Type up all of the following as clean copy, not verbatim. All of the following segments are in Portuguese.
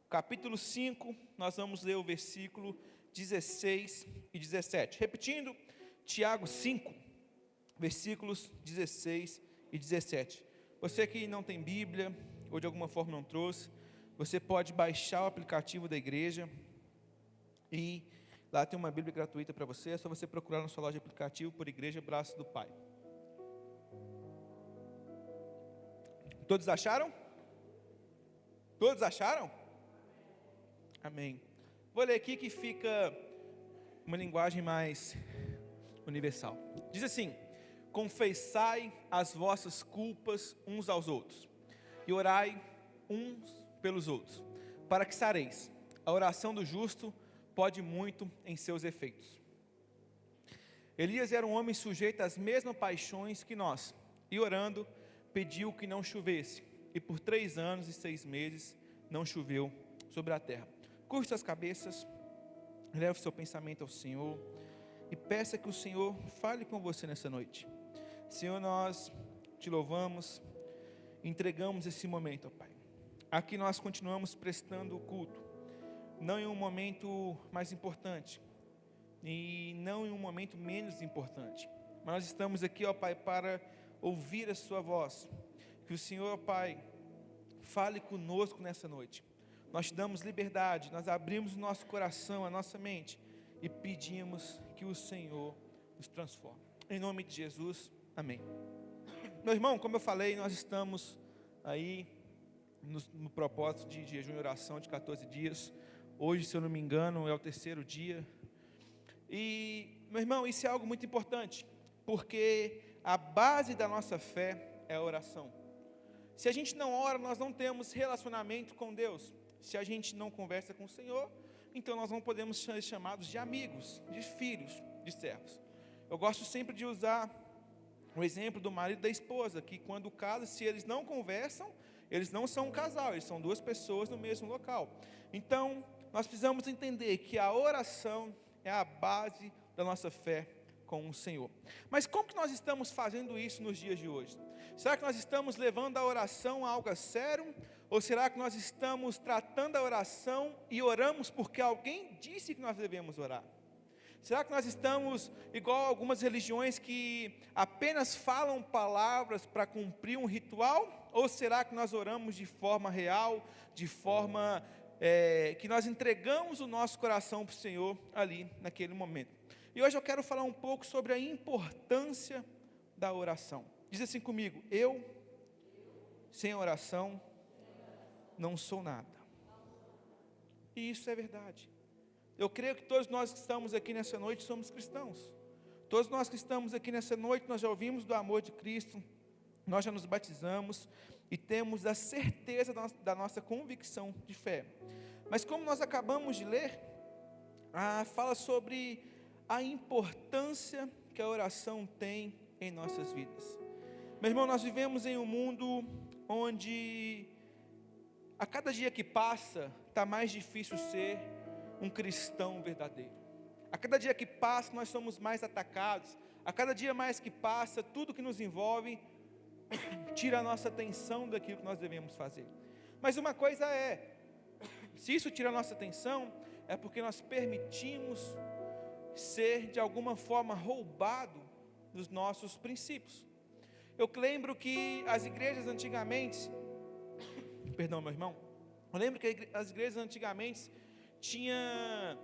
capítulo 5, nós vamos ler o versículo 16 e 17. Repetindo, Tiago 5, versículos 16 e 17. Você que não tem Bíblia, ou de alguma forma não trouxe, você pode baixar o aplicativo da igreja, e lá tem uma Bíblia gratuita para você. É só você procurar na sua loja de aplicativo por Igreja Braço do Pai. Todos acharam? Todos acharam? Amém. Vou ler aqui que fica uma linguagem mais universal. Diz assim: confessai as vossas culpas uns aos outros, e orai uns pelos outros, para que sareis. A oração do justo pode muito em seus efeitos. Elias era um homem sujeito às mesmas paixões que nós, e orando, pediu que não chovesse, e por 3 anos e 6 meses não choveu sobre a terra. Curte as cabeças, leve o seu pensamento ao Senhor, e peça que o Senhor fale com você nessa noite. Senhor, nós te louvamos, entregamos esse momento, ó Pai. Aqui nós continuamos prestando o culto, não em um momento mais importante, e não em um momento menos importante, mas nós estamos aqui, ó Pai, para ouvir a sua voz. Que o Senhor, ó Pai, fale conosco nessa noite. Nós te damos liberdade, nós abrimos o nosso coração, a nossa mente, e pedimos que o Senhor nos transforme. Em nome de Jesus, amém. Meu irmão, como eu falei, nós estamos aí no propósito de jejum e oração de 14 dias. Hoje, se eu não me engano, é o 3º dia. E, meu irmão, isso é algo muito importante, porque a base da nossa fé é a oração. Se a gente não ora, nós não temos relacionamento com Deus. Se a gente não conversa com o Senhor, então nós não podemos ser chamados de amigos, de filhos, de servos. Eu gosto sempre de usar o exemplo do marido e da esposa, que quando casam, se eles não conversam, eles não são um casal, eles são 2 pessoas no mesmo local. Então, nós precisamos entender que a oração é a base da nossa fé com o Senhor. Mas como que nós estamos fazendo isso nos dias de hoje? Será que nós estamos levando a oração a algo a sério? Ou será que nós estamos tratando a oração e oramos porque alguém disse que nós devemos orar? Será que nós estamos igual a algumas religiões que apenas falam palavras para cumprir um ritual? Ou será que nós oramos de forma real, de forma que nós entregamos o nosso coração para o Senhor ali naquele momento? E hoje eu quero falar um pouco sobre a importância da oração. Diz assim comigo: eu, sem oração, não sou nada. E isso é verdade. Eu creio que todos nós que estamos aqui nessa noite somos cristãos. Todos nós que estamos aqui nessa noite, nós já ouvimos do amor de Cristo, nós já nos batizamos e temos a certeza da nossa convicção de fé. Mas como nós acabamos de ler, fala sobre a importância que a oração tem em nossas vidas. Meu irmão, nós vivemos em um mundo onde a cada dia que passa está mais difícil ser um cristão verdadeiro. A cada dia que passa nós somos mais atacados. A cada dia mais que passa, tudo que nos envolve tira a nossa atenção daquilo que nós devemos fazer. Mas uma coisa é, se isso tira a nossa atenção, é porque nós permitimos ser de alguma forma roubado dos nossos princípios. Eu lembro que as igrejas antigamente, perdão meu irmão, eu lembro que as igrejas antigamente tinha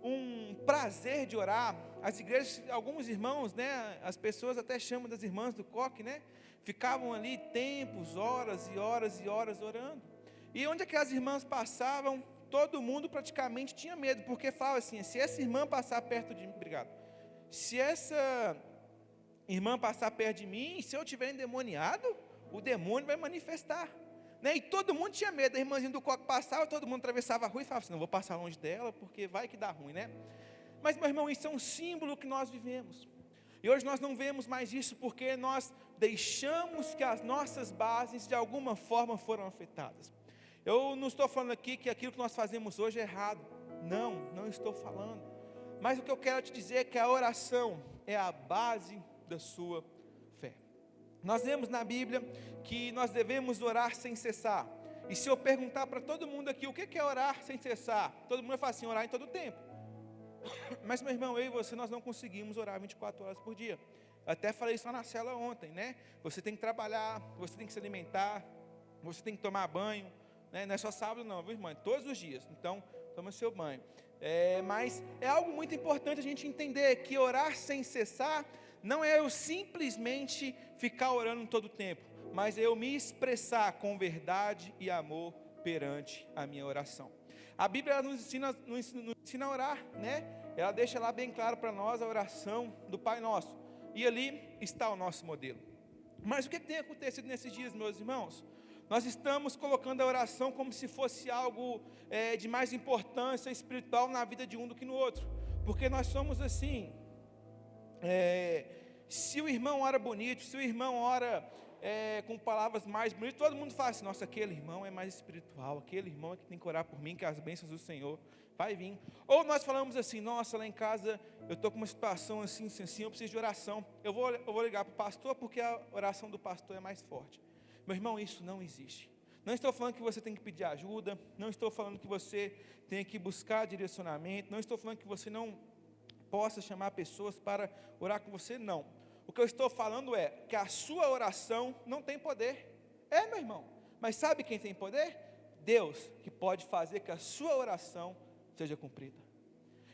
um prazer de orar. As igrejas, alguns irmãos, né, as pessoas até chamam das irmãs do coque, né, ficavam ali tempos, horas e horas e horas orando. E onde é que as irmãs passavam, todo mundo praticamente tinha medo, porque falava assim: se essa irmã passar perto de mim, obrigado, se essa irmã passar perto de mim, se eu estiver endemoniado, o demônio vai manifestar. E todo mundo tinha medo. A irmãzinha do coque passava, todo mundo atravessava a rua e falava assim: não vou passar longe dela, porque vai que dá ruim, né? Mas, meu irmão, isso é um símbolo que nós vivemos. E hoje nós não vemos mais isso, porque nós deixamos que as nossas bases de alguma forma foram afetadas. Eu não estou falando aqui que aquilo que nós fazemos hoje é errado. Não estou falando. Mas o que eu quero te dizer é que a oração é a base da sua fé. Nós lemos na Bíblia que nós devemos orar sem cessar. E se eu perguntar para todo mundo aqui, o que é orar sem cessar? Todo mundo vai falar assim, orar em todo tempo. Mas, meu irmão, eu e você, nós não conseguimos orar 24 horas por dia. Eu até falei isso lá na célula ontem, né? Você tem que trabalhar, você tem que se alimentar, você tem que tomar banho, né? Não é só sábado não, viu, irmão? Todos os dias. Então, toma seu banho. Mas é algo muito importante a gente entender que orar sem cessar não é eu simplesmente ficar orando todo o tempo, mas é eu me expressar com verdade e amor perante a minha oração. A Bíblia ela nos ensina a orar, né? Ela deixa lá bem claro para nós a oração do Pai Nosso. E ali está o nosso modelo. Mas o que tem acontecido nesses dias, meus irmãos? Nós estamos colocando a oração como se fosse algo de mais importância espiritual na vida de um do que no outro. Porque nós somos assim, se o irmão ora bonito, se o irmão ora com palavras mais bonitas, todo mundo fala assim, nossa, aquele irmão é mais espiritual, aquele irmão é que tem que orar por mim, que as bênçãos do Senhor vai vir. Ou nós falamos assim, nossa, lá em casa eu estou com uma situação assim, eu preciso de oração, eu vou ligar para o pastor, porque a oração do pastor é mais forte. Meu irmão, isso não existe. Não estou falando que você tem que pedir ajuda, não estou falando que você tem que buscar direcionamento, não estou falando que você não possa chamar pessoas para orar com você, não. O que eu estou falando é que a sua oração não tem poder. Meu irmão, mas sabe quem tem poder? Deus, que pode fazer que a sua oração seja cumprida.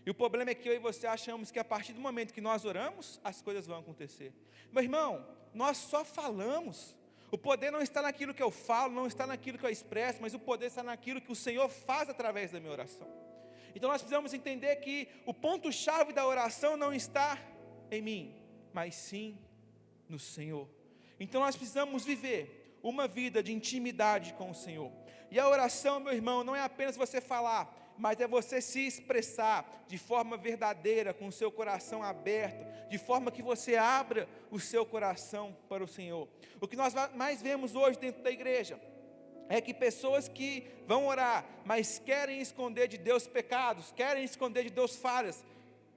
E o problema é que eu e você achamos que a partir do momento que nós oramos, as coisas vão acontecer. Meu irmão, nós só falamos. O poder não está naquilo que eu falo, não está naquilo que eu expresso, mas o poder está naquilo que o Senhor faz através da minha oração. Então nós precisamos entender que o ponto-chave da oração não está em mim, mas sim no Senhor. Então nós precisamos viver uma vida de intimidade com o Senhor. E a oração, meu irmão, não é apenas você falar, mas é você se expressar de forma verdadeira, com o seu coração aberto, de forma que você abra o seu coração para o Senhor. O que nós mais vemos hoje dentro da igreja é que pessoas que vão orar, mas querem esconder de Deus pecados, querem esconder de Deus falhas.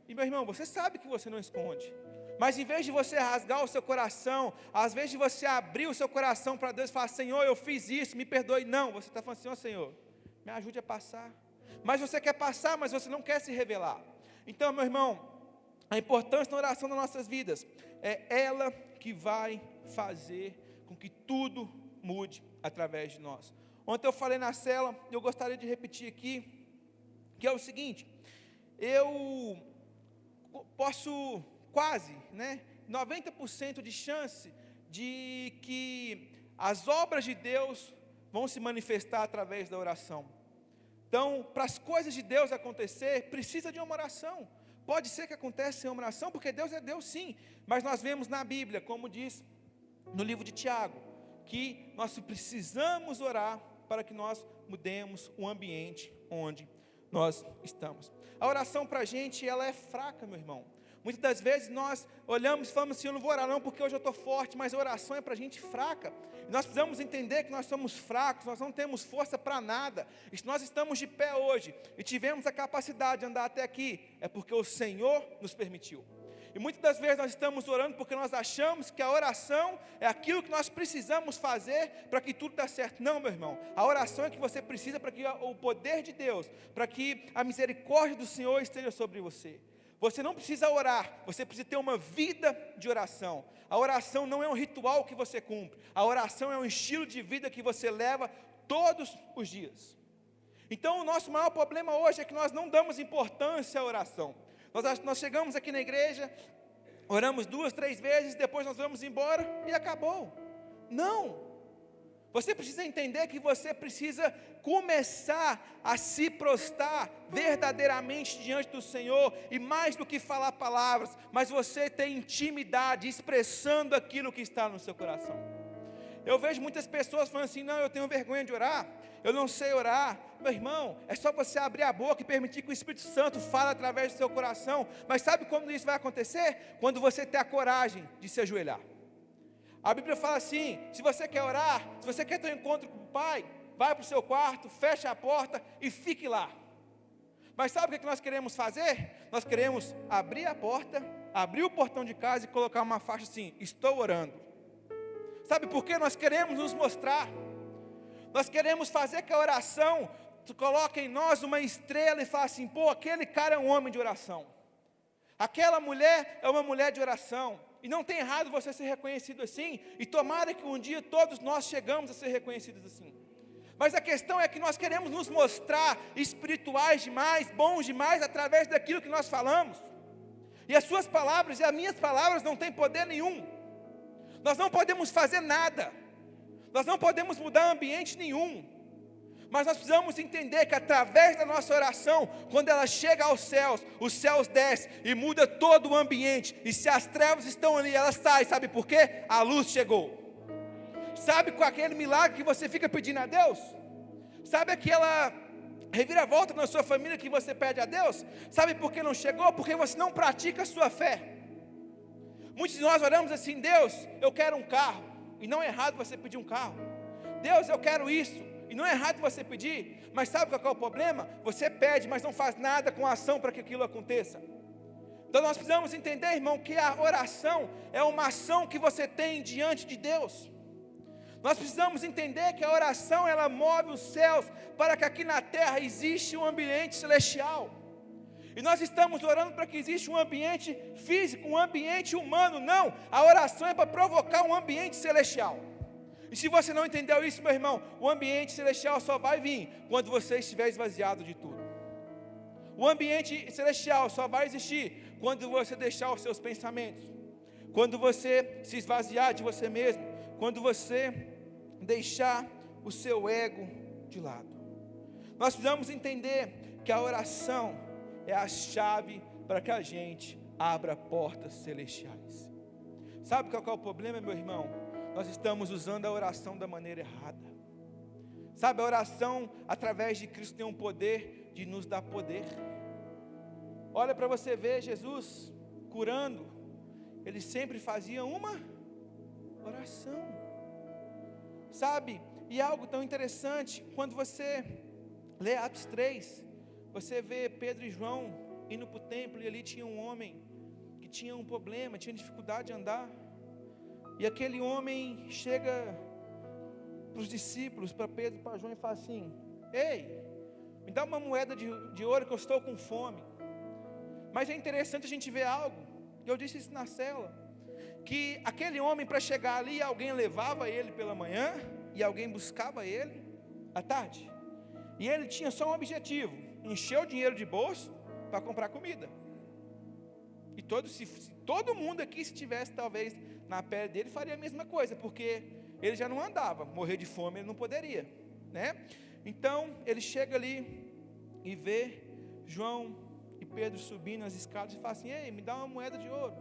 E meu irmão, você sabe que você não esconde, mas em vez de você rasgar o seu coração, às vezes de você abrir o seu coração para Deus e falar, Senhor, eu fiz isso, me perdoe. Não, você está falando assim, ó Senhor, me ajude a passar. Mas você quer passar, mas você não quer se revelar. Então, meu irmão, a importância da oração nas nossas vidas é ela que vai fazer com que tudo mude através de nós. Ontem eu falei na cela, eu gostaria de repetir aqui, que é o seguinte, eu posso quase, 90% de chance de que as obras de Deus vão se manifestar através da oração. Então, para as coisas de Deus acontecer, precisa de uma oração. Pode ser que aconteça sem uma oração, porque Deus é Deus sim, mas nós vemos na Bíblia, como diz no livro de Tiago, que nós precisamos orar para que nós mudemos o ambiente onde nós estamos. A oração para a gente, ela é fraca, meu irmão. Muitas das vezes nós olhamos e falamos assim, eu não vou orar não porque hoje eu estou forte, mas a oração é para a gente fraca. E nós precisamos entender que nós somos fracos, nós não temos força para nada. E se nós estamos de pé hoje e tivemos a capacidade de andar até aqui, é porque o Senhor nos permitiu. E muitas das vezes nós estamos orando porque nós achamos que a oração é aquilo que nós precisamos fazer para que tudo dê certo. Não, meu irmão, a oração é que você precisa para que o poder de Deus, para que a misericórdia do Senhor esteja sobre você. Você não precisa orar, você precisa ter uma vida de oração. A oração não é um ritual que você cumpre, a oração é um estilo de vida que você leva todos os dias. Então o nosso maior problema hoje é que nós não damos importância à oração. Nós chegamos aqui na igreja, oramos 2, 3 vezes, depois nós vamos embora e acabou. Não! Você precisa entender que você precisa começar a se prostrar verdadeiramente diante do Senhor, e mais do que falar palavras, mas você ter intimidade, expressando aquilo que está no seu coração. Eu vejo muitas pessoas falando assim, não, eu tenho vergonha de orar, eu não sei orar. Meu irmão, é só você abrir a boca e permitir que o Espírito Santo fale através do seu coração. Mas sabe como isso vai acontecer? Quando você ter a coragem de se ajoelhar. A Bíblia fala assim, se você quer orar, se você quer ter um encontro com o Pai, vai para o seu quarto, fecha a porta e fique lá. Mas sabe o que nós queremos fazer? Nós queremos abrir a porta, abrir o portão de casa e colocar uma faixa assim, estou orando. Sabe por que nós queremos nos mostrar? Nós queremos fazer que a oração coloque em nós uma estrela e fale assim: pô, aquele cara é um homem de oração. Aquela mulher é uma mulher de oração. E não tem errado você ser reconhecido assim. E tomara que um dia todos nós chegamos a ser reconhecidos assim. Mas a questão é que nós queremos nos mostrar espirituais demais, bons demais, através daquilo que nós falamos. E as suas palavras e as minhas palavras não têm poder nenhum. Nós não podemos fazer nada. Nós não podemos mudar ambiente nenhum. Mas nós precisamos entender que através da nossa oração, quando ela chega aos céus, os céus descem e muda todo o ambiente. E se as trevas estão ali, elas saem. Sabe por quê? A luz chegou. Sabe com aquele milagre que você fica pedindo a Deus? Sabe aquela reviravolta na sua família que você pede a Deus? Sabe por que não chegou? Porque você não pratica a sua fé. Muitos de nós oramos assim: Deus, eu quero um carro. E não é errado você pedir um carro. Deus, eu quero isso. E não é errado você pedir. Mas sabe qual é o problema? Você pede, mas não faz nada com a ação para que aquilo aconteça. Então nós precisamos entender, irmão, que a oração é uma ação que você tem diante de Deus. Nós precisamos entender que a oração, ela move os céus para que aqui na terra existe um ambiente celestial. E nós estamos orando para que exista um ambiente físico, um ambiente humano. Não, a oração é para provocar um ambiente celestial. E se você não entendeu isso, meu irmão, o ambiente celestial só vai vir quando você estiver esvaziado de tudo. O ambiente celestial só vai existir quando você deixar os seus pensamentos, quando você se esvaziar de você mesmo, quando você deixar o seu ego de lado. Nós precisamos entender que a oração é a chave para que a gente abra portas celestiais. Sabe qual é o problema, meu irmão? Nós estamos usando a oração da maneira errada. Sabe, a oração através de Cristo tem um poder de nos dar poder. Olha para você ver Jesus curando, ele sempre fazia uma oração. Sabe, e algo tão interessante, quando você lê Atos 3, você vê Pedro e João indo para o templo, e ali tinha um homem que tinha um problema, tinha dificuldade de andar, e aquele homem chega para os discípulos, para Pedro e para João, e fala assim: ei, me dá uma moeda de ouro que eu estou com fome. Mas é interessante a gente ver algo, eu disse isso na célula, que aquele homem, para chegar ali, alguém levava ele pela manhã, e alguém buscava ele à tarde, e ele tinha só um objetivo: encher o dinheiro de bolso para comprar comida. E se todo mundo aqui, se tivesse talvez na pele dele, faria a mesma coisa, porque ele já não andava, morrer de fome ele não poderia, né? Então ele chega ali e vê João e Pedro subindo as escadas e fala assim: ei, me dá uma moeda de ouro.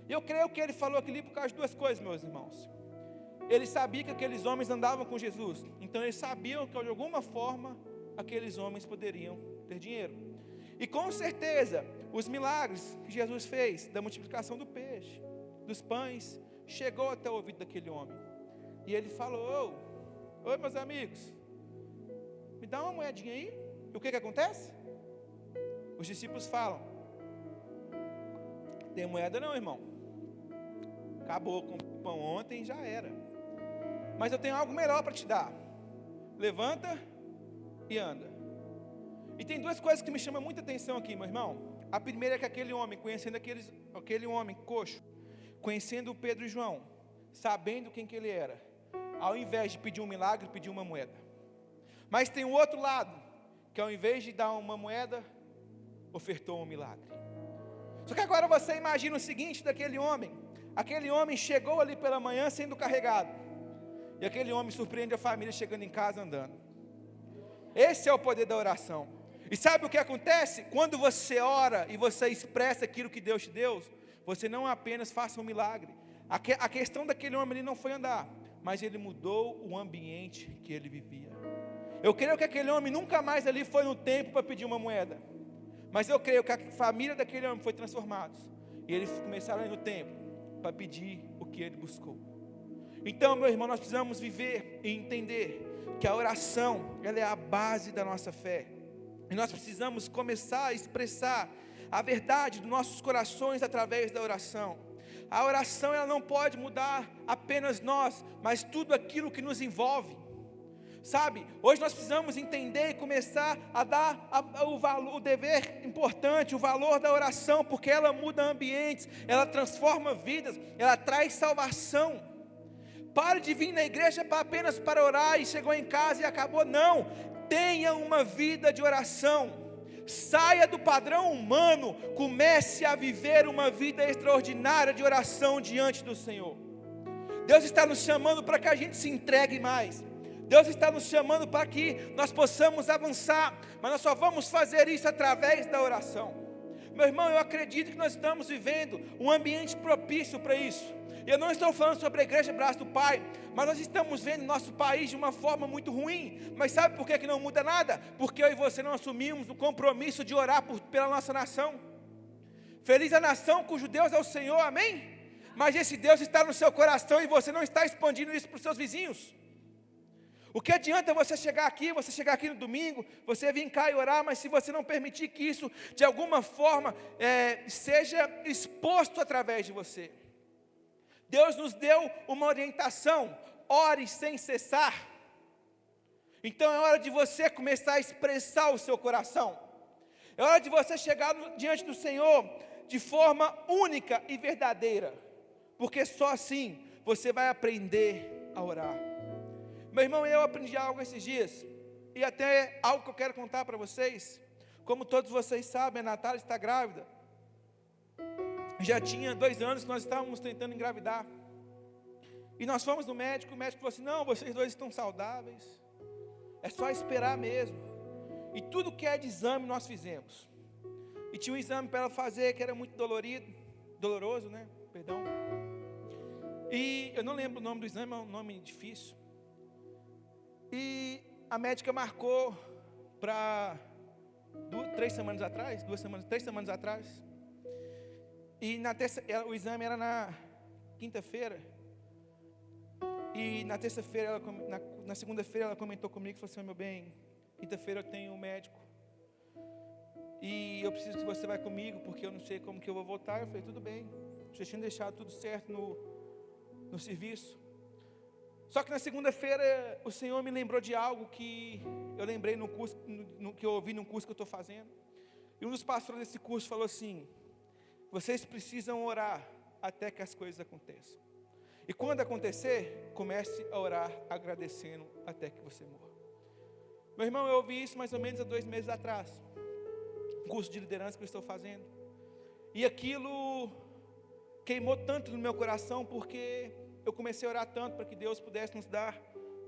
E eu creio que ele falou aquilo por causa de duas coisas, meus irmãos. Ele sabia que aqueles homens andavam com Jesus, então eles sabiam que de alguma forma aqueles homens poderiam ter dinheiro. E com certeza os milagres que Jesus fez, da multiplicação do peixe, dos pães, chegou até o ouvido daquele homem. E ele falou: oi meus amigos, me dá uma moedinha aí. E o que acontece? Os discípulos falam: tem moeda não, irmão, acabou com o pão ontem, já era. Mas eu tenho algo melhor para te dar. Levanta e anda. E tem duas coisas que me chamam muita atenção aqui, meu irmão. A primeira é que aquele homem, conhecendo aquele homem coxo, conhecendo o Pedro e João, sabendo quem que ele era, ao invés de pedir um milagre, pediu uma moeda. Mas tem o outro lado, que ao invés de dar uma moeda, ofertou um milagre. Só que agora você imagina o seguinte daquele homem: aquele homem chegou ali pela manhã sendo carregado, e aquele homem surpreende a família chegando em casa andando. Esse é o poder da oração. E sabe o que acontece? Quando você ora e você expressa aquilo que Deus te deu, você não apenas faça um milagre. A questão daquele homem ali não foi andar, mas ele mudou o ambiente que ele vivia. Eu creio que aquele homem nunca mais ali foi no templo para pedir uma moeda, mas eu creio que a família daquele homem foi transformada, e eles começaram a ir no templo para pedir o que ele buscou. Então, meu irmão, nós precisamos viver e entender que a oração, ela é a base da nossa fé. E nós precisamos começar a expressar a verdade dos nossos corações através da oração. A oração, ela não pode mudar apenas nós, mas tudo aquilo que nos envolve. Sabe, hoje nós precisamos entender e começar a dar o valor, o dever importante, o valor da oração, porque ela muda ambientes, ela transforma vidas, ela traz salvação. Pare de vir na igreja apenas para orar e chegou em casa e acabou, não. Tenha uma vida de oração, saia do padrão humano, comece a viver uma vida extraordinária de oração diante do Senhor. Deus está nos chamando para que a gente se entregue mais. Deus está nos chamando para que nós possamos avançar, mas nós só vamos fazer isso através da oração. Meu irmão, eu acredito que nós estamos vivendo um ambiente propício para isso. Eu não estou falando sobre a igreja Braço do Pai, mas nós estamos vendo nosso país de uma forma muito ruim. Mas sabe por que não muda nada? Porque eu e você não assumimos o compromisso de orar pela nossa nação. Feliz a nação cujo Deus é o Senhor, amém? Mas esse Deus está no seu coração e você não está expandindo isso para os seus vizinhos. O que adianta você chegar aqui no domingo, você vir cá e orar, mas se você não permitir que isso de alguma forma seja exposto através de você. Deus nos deu uma orientação, ore sem cessar. Então é hora de você começar a expressar o seu coração. É hora de você chegar diante do Senhor de forma única e verdadeira, porque só assim você vai aprender a orar. Meu irmão, eu aprendi algo esses dias, e até algo que eu quero contar para vocês. Como todos vocês sabem, a Natália está grávida. Já tinha 2 anos que nós estávamos tentando engravidar. E nós fomos no médico, o médico falou assim: não, vocês 2 estão saudáveis, é só esperar mesmo. E tudo que é de exame nós fizemos. E tinha um exame para ela fazer que era muito doloroso, né? Perdão. E eu não lembro o nome do exame, é um nome difícil. E a médica marcou para 3 semanas atrás, 3 semanas atrás. E o exame era na quinta-feira. E na terça-feira, na segunda-feira ela comentou comigo e falou assim: meu bem, quinta-feira eu tenho um médico. E eu preciso que você vá comigo, porque eu não sei como que eu vou voltar. Eu falei: tudo bem. Já tinha deixado tudo certo no serviço. Só que na segunda-feira o Senhor me lembrou de algo que eu lembrei no curso, que eu ouvi no curso que eu estou fazendo. E um dos pastores desse curso falou assim: vocês precisam orar até que as coisas aconteçam. E quando acontecer, comece a orar agradecendo até que você morra. Meu irmão, eu ouvi isso mais ou menos há 2 meses atrás. Um curso de liderança que eu estou fazendo. E aquilo queimou tanto no meu coração, porque eu comecei a orar tanto para que Deus pudesse nos dar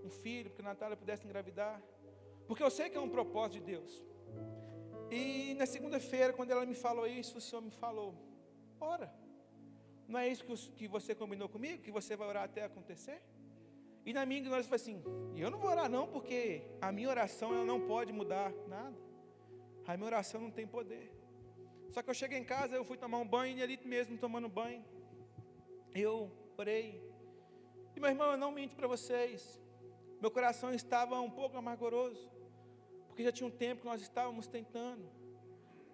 um filho, para que a Natália pudesse engravidar. Porque eu sei que é um propósito de Deus. E na segunda-feira, quando ela me falou isso, o Senhor me falou: ora, não é isso que você combinou comigo? Que você vai orar até acontecer? E na minha ignorância eu falei assim: eu não vou orar não, porque a minha oração ela não pode mudar nada. A minha oração não tem poder. Só que eu cheguei em casa, eu fui tomar um banho, e ali mesmo tomando banho, eu orei. E meu irmão, eu não minto para vocês, meu coração estava um pouco amargoroso, porque já tinha um tempo que nós estávamos tentando.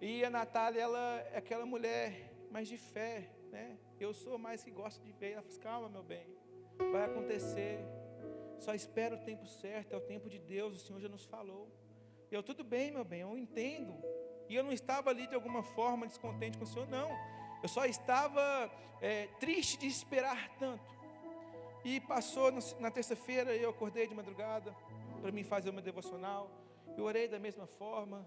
E a Natália, ela é aquela mulher mais de fé, né? Eu sou mais que gosto de ver. Ela falou: calma, meu bem, vai acontecer, só espera o tempo certo, é o tempo de Deus, o Senhor já nos falou. E eu: tudo bem, meu bem, eu entendo. E eu não estava ali de alguma forma descontente com o Senhor, não. Eu só estava triste de esperar tanto. E passou na terça-feira, eu acordei de madrugada para mim fazer uma devocional. Eu orei da mesma forma.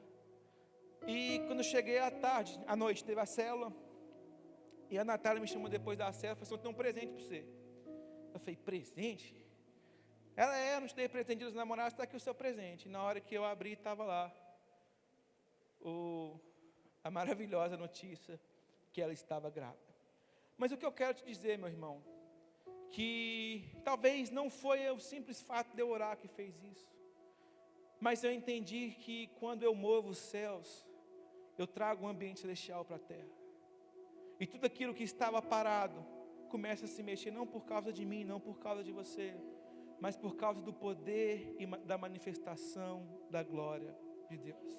E quando eu cheguei à noite, teve a célula. E a Natália me chamou depois da célula e falou assim: eu tenho um presente para você. Eu falei: presente? Ela: não te dei presente dos namorados, está aqui o seu presente. E na hora que eu abri, estava lá a maravilhosa notícia que ela estava grávida. Mas o que eu quero te dizer, meu irmão, que talvez não foi o simples fato de eu orar que fez isso, mas eu entendi que quando eu movo os céus, eu trago um ambiente celestial para a terra. E tudo aquilo que estava parado começa a se mexer, não por causa de mim, não por causa de você, mas por causa do poder e da manifestação da glória de Deus.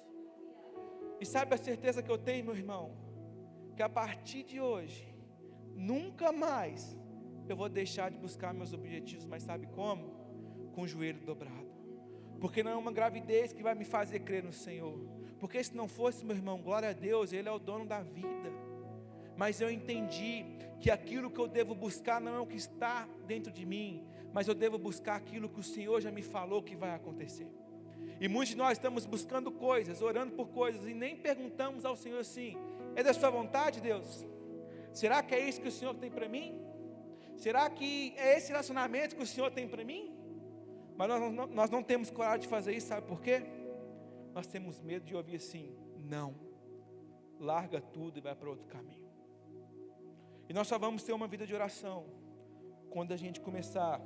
E sabe a certeza que eu tenho, meu irmão? Que a partir de hoje, nunca mais eu vou deixar de buscar meus objetivos, mas sabe como? Com o joelho dobrado. porque não é uma gravidez que vai me fazer crer no Senhor, porque se não fosse, meu irmão, glória a Deus, Ele é o dono da vida, mas eu entendi que aquilo que eu devo buscar não é o que está dentro de mim, mas eu devo buscar aquilo que o Senhor já me falou que vai acontecer. E muitos de nós estamos buscando coisas, orando por coisas, e nem perguntamos ao Senhor assim: é da sua vontade, Deus? Será que é isso que o Senhor tem para mim? Será que é esse relacionamento que o Senhor tem para mim? Mas nós não temos coragem de fazer isso, sabe por quê? Nós temos medo de ouvir assim: não, larga tudo e vai para outro caminho. E nós só vamos ter uma vida de oração quando a gente começar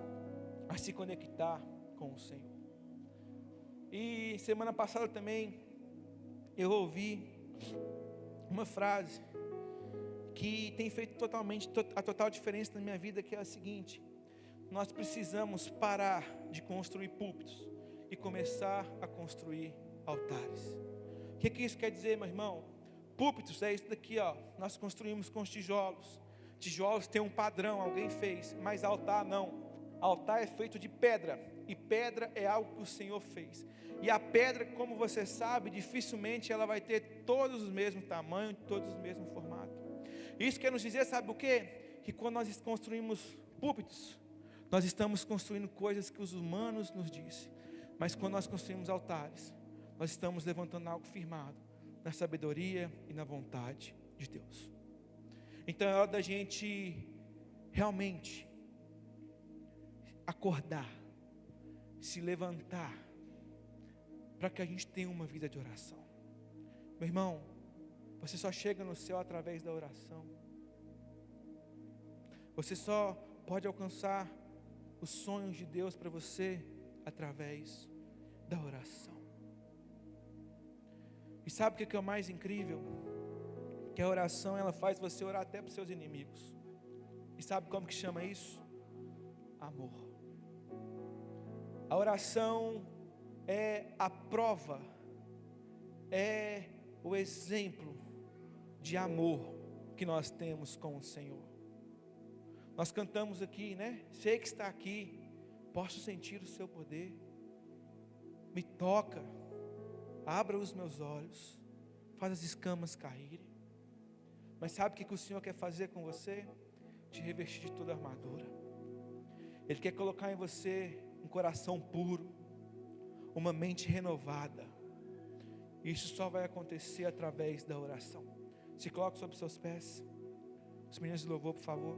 a se conectar com o Senhor. E semana passada também eu ouvi uma frase que tem feito a total diferença na minha vida, que é a seguinte: nós precisamos parar de construir púlpitos e começar a construir altares. O que isso quer dizer, meu irmão? Púlpitos é isso daqui, ó. Nós construímos com os tijolos. Tijolos tem um padrão, alguém fez, mas altar não. Altar é feito de pedra, e pedra é algo que o Senhor fez. E a pedra, como você sabe, dificilmente ela vai ter todos os mesmos tamanhos, todos os mesmos formatos. Isso quer nos dizer, sabe o quê? Que quando nós construímos púlpitos, nós estamos construindo coisas que os humanos nos dizem. Mas quando nós construímos altares, nós estamos levantando algo firmado na sabedoria e na vontade de Deus. Então é hora da gente realmente acordar, se levantar, para que a gente tenha uma vida de oração. Meu irmão, você só chega no céu através da oração. Você só pode alcançar os sonhos de Deus para você através da oração. E sabe o que é o mais incrível? Que a oração, ela faz você orar até para os seus inimigos. E sabe como que chama isso? Amor. A oração é a prova, é o exemplo de amor que nós temos com o Senhor. Nós cantamos aqui, né? Sei que está aqui, posso sentir o seu poder, me toca, abra os meus olhos, faz as escamas caírem. Mas sabe o que o Senhor quer fazer com você? Te revestir de toda a armadura. Ele quer colocar em você um coração puro, uma mente renovada. Isso só vai acontecer através da oração. Se coloque sobre seus pés. Os meninos de louvor, por favor.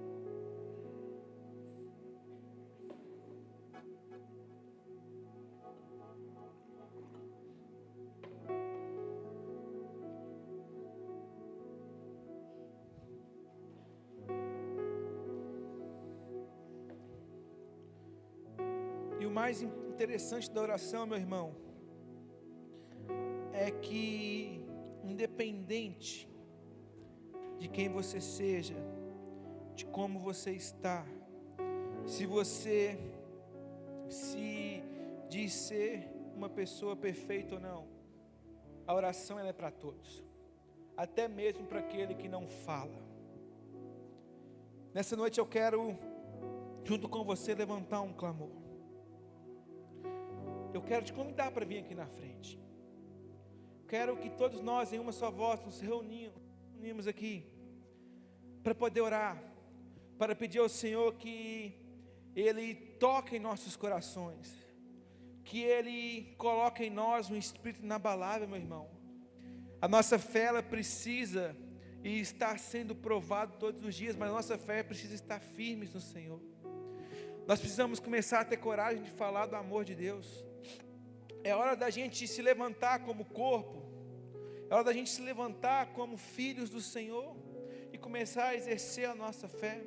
E o mais interessante da oração, meu irmão, é que independente de quem você seja, de como você está, se você se diz ser uma pessoa perfeita ou não, a oração ela é para todos, até mesmo para aquele que não fala. Nessa noite eu quero, junto com você, levantar um clamor. Eu quero te convidar para vir aqui na frente. Quero que todos nós, em uma só voz, nos reunimos aqui para poder orar, para pedir ao Senhor que Ele toque em nossos corações, que Ele coloque em nós um espírito inabalável, meu irmão. A nossa fé, ela precisa e está sendo provado todos os dias, mas a nossa fé precisa estar firme no Senhor. Nós precisamos começar a ter coragem de falar do amor de Deus. É hora da gente se levantar como corpo, é hora da gente se levantar como filhos do Senhor e começar a exercer a nossa fé.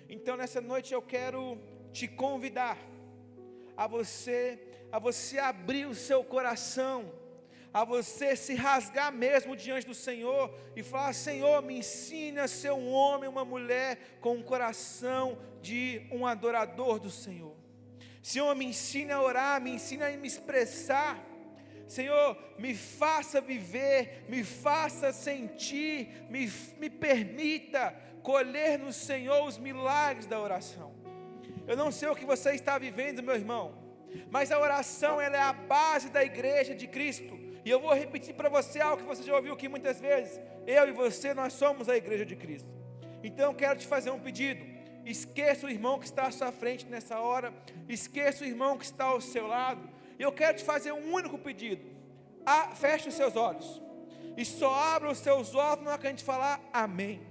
Então nessa noite eu quero te convidar a você abrir o seu coração, a você se rasgar mesmo diante do Senhor e falar: Senhor, me ensine a ser um homem, uma mulher com um coração de um adorador do Senhor. Senhor, me ensine a orar, me ensine a me expressar. Senhor, me faça viver, me faça sentir, me permita colher no Senhor os milagres da oração. Eu não sei o que você está vivendo, meu irmão, Mas a oração, ela é a base da igreja de Cristo. E eu vou repetir para você algo que você já ouviu aqui muitas vezes. Eu e você, nós somos a igreja de Cristo. Então eu quero te fazer um pedido. Esqueça o irmão que está à sua frente nessa hora. Esqueça o irmão que está ao seu lado. E eu quero te fazer um único pedido. Feche os seus olhos. E só abra os seus olhos na hora que a gente falar amém.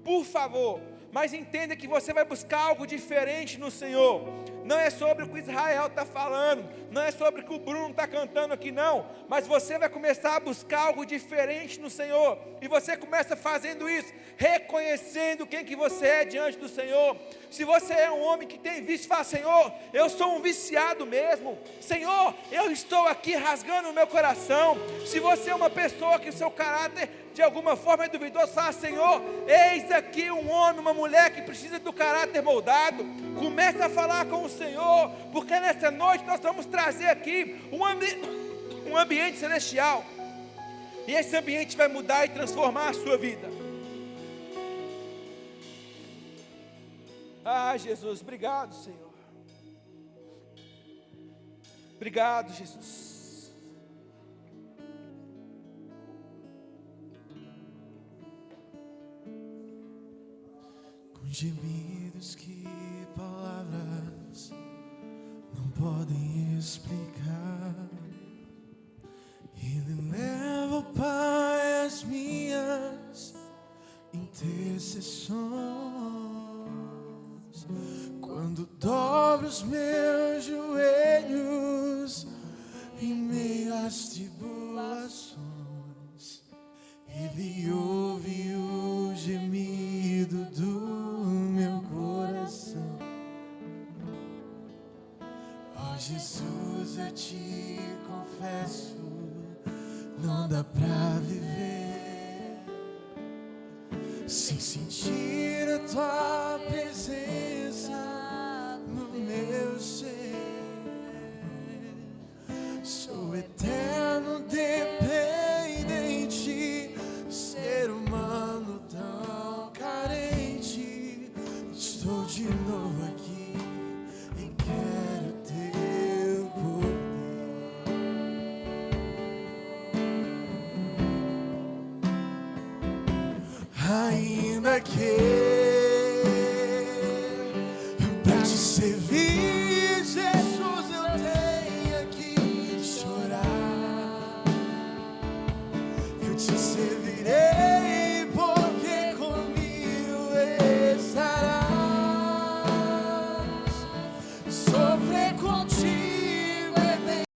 Por favor, mas entenda que você vai buscar algo diferente no Senhor. Não é sobre o que Israel está falando, não é sobre o que o Bruno está cantando aqui não, mas você vai começar a buscar algo diferente no Senhor, e você começa fazendo isso, reconhecendo quem que você é diante do Senhor. Se você é um homem que tem vício, fala: Senhor, eu sou um viciado mesmo, Senhor, eu estou aqui rasgando o meu coração. Se você é uma pessoa que o seu caráter de alguma forma é duvidoso, fala: Senhor, eis aqui um homem, uma mulher que precisa do caráter moldado. Começa a falar com o Senhor, porque nessa noite nós vamos trazer aqui um ambiente celestial, e esse ambiente vai mudar e transformar a sua vida. Ah, Jesus, obrigado, Senhor. Obrigado, Jesus. Com gemidos que palavras não podem explicar, Ele leva, Pai, as minhas intercessões. Quando dobro os meus joelhos em meio às tribulações, Ele ouve o gemido do meu coração. Ó Jesus, eu te confesso, não dá pra viver sem sentir a tua presença no meu ser. Sou eterno dependente, ser humano tão carente. Estou de novo aqui e quero teu poder. Ainda que